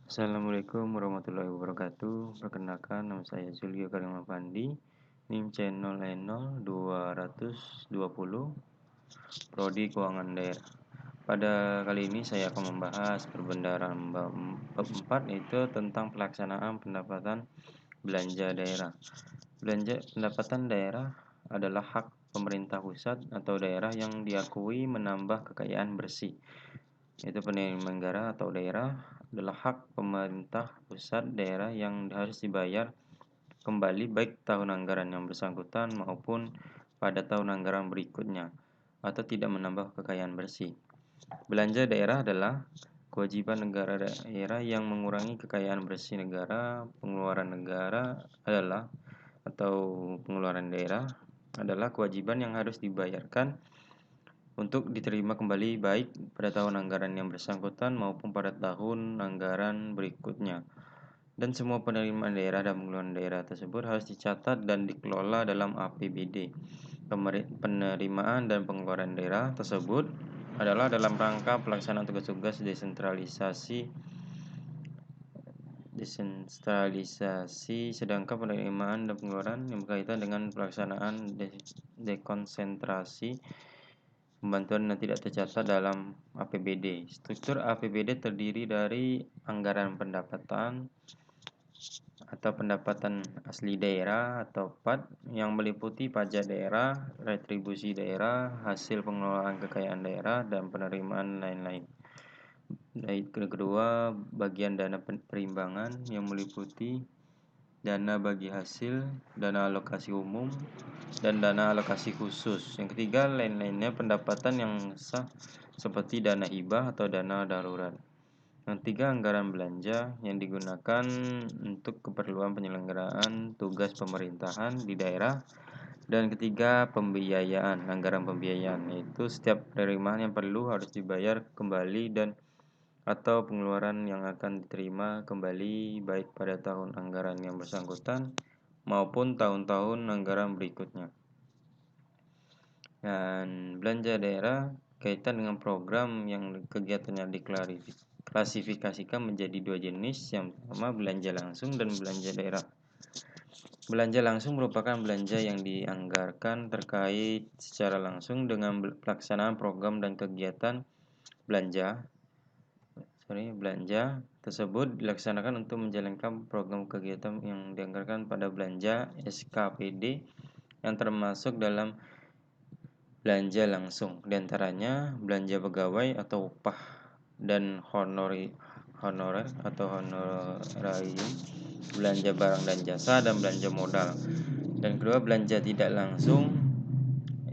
Assalamualaikum warahmatullahi wabarakatuh. Perkenalkan, nama saya Zulkifli Karim Afandi, NIM channel N0220, Prodi Keuangan Daerah. Pada kali ini saya akan membahas perbendaharaan bab 4, yaitu tentang pelaksanaan pendapatan belanja daerah. Pendapatan daerah adalah hak pemerintah pusat atau daerah yang diakui menambah kekayaan bersih, yaitu penerimaan negara atau daerah adalah hak pemerintah pusat daerah yang harus dibayar kembali baik tahun anggaran yang bersangkutan maupun pada tahun anggaran berikutnya atau tidak menambah kekayaan bersih. Belanja daerah adalah kewajiban negara daerah yang mengurangi kekayaan bersih negara. Pengeluaran negara adalah atau pengeluaran daerah adalah kewajiban yang harus dibayarkan untuk diterima kembali baik pada tahun anggaran yang bersangkutan maupun pada tahun anggaran berikutnya. Dan semua penerimaan daerah dan pengeluaran daerah tersebut harus dicatat dan dikelola dalam APBD. Penerimaan dan pengeluaran daerah tersebut adalah dalam rangka pelaksanaan tugas-tugas desentralisasi, sedangkan penerimaan dan pengeluaran yang berkaitan dengan pelaksanaan dekonsentrasi pembantuan yang tidak tercatat dalam APBD. Struktur APBD terdiri dari anggaran pendapatan atau pendapatan asli daerah atau PAD yang meliputi pajak daerah, retribusi daerah, hasil pengelolaan kekayaan daerah, dan penerimaan lain-lain. Kedua, bagian dana perimbangan yang meliputi dana bagi hasil, dana alokasi umum, dan dana alokasi khusus. Yang ketiga, lain-lainnya pendapatan yang sah seperti dana hibah atau dana darurat. Yang tiga, anggaran belanja yang digunakan untuk keperluan penyelenggaraan tugas pemerintahan di daerah. Dan ketiga, pembiayaan, anggaran pembiayaan, yaitu setiap penerimaan yang perlu harus dibayar kembali dan atau pengeluaran yang akan diterima kembali baik pada tahun anggaran yang bersangkutan maupun tahun-tahun anggaran berikutnya. Dan belanja daerah kaitan dengan program yang kegiatannya diklasifikasikan menjadi dua jenis. Yang pertama, belanja langsung dan belanja daerah. Belanja langsung merupakan belanja yang dianggarkan terkait secara langsung dengan pelaksanaan program dan kegiatan belanja tersebut dilaksanakan untuk menjalankan program kegiatan yang dianggarkan pada belanja SKPD yang termasuk dalam belanja langsung. Di antaranya belanja pegawai atau upah dan honorer atau honorarium, belanja barang dan jasa, dan belanja modal. Dan kedua, belanja tidak langsung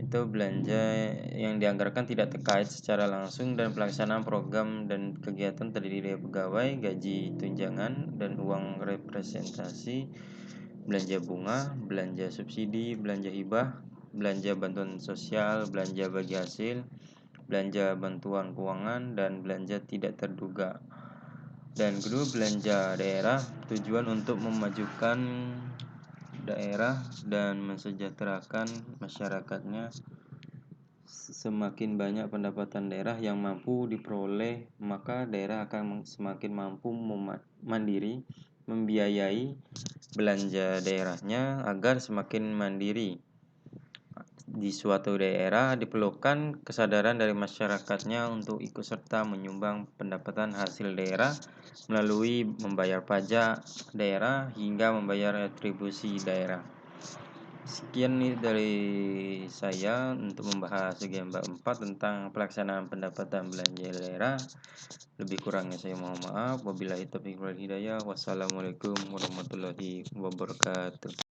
itu belanja yang dianggarkan tidak terkait secara langsung dan pelaksanaan program dan kegiatan terdiri dari pegawai, gaji tunjangan, dan uang representasi, belanja bunga, belanja subsidi, belanja hibah, belanja bantuan sosial, belanja bagi hasil, belanja bantuan keuangan, dan belanja tidak terduga. Dan kedua, belanja daerah tujuan untuk memajukan daerah dan mensejahterakan masyarakatnya. Semakin banyak pendapatan daerah yang mampu diperoleh, maka daerah akan semakin mampu mandiri membiayai belanja daerahnya. Agar semakin mandiri di suatu daerah, diperlukan kesadaran dari masyarakatnya untuk ikut serta menyumbang pendapatan hasil daerah melalui membayar pajak daerah hingga membayar retribusi daerah. Sekian nih dari saya untuk membahas bagian bab 4 tentang pelaksanaan pendapatan belanja daerah. Lebih kurangnya saya mohon maaf. Wabillahi taufiq wal hidayah. Wassalamualaikum warahmatullahi wabarakatuh.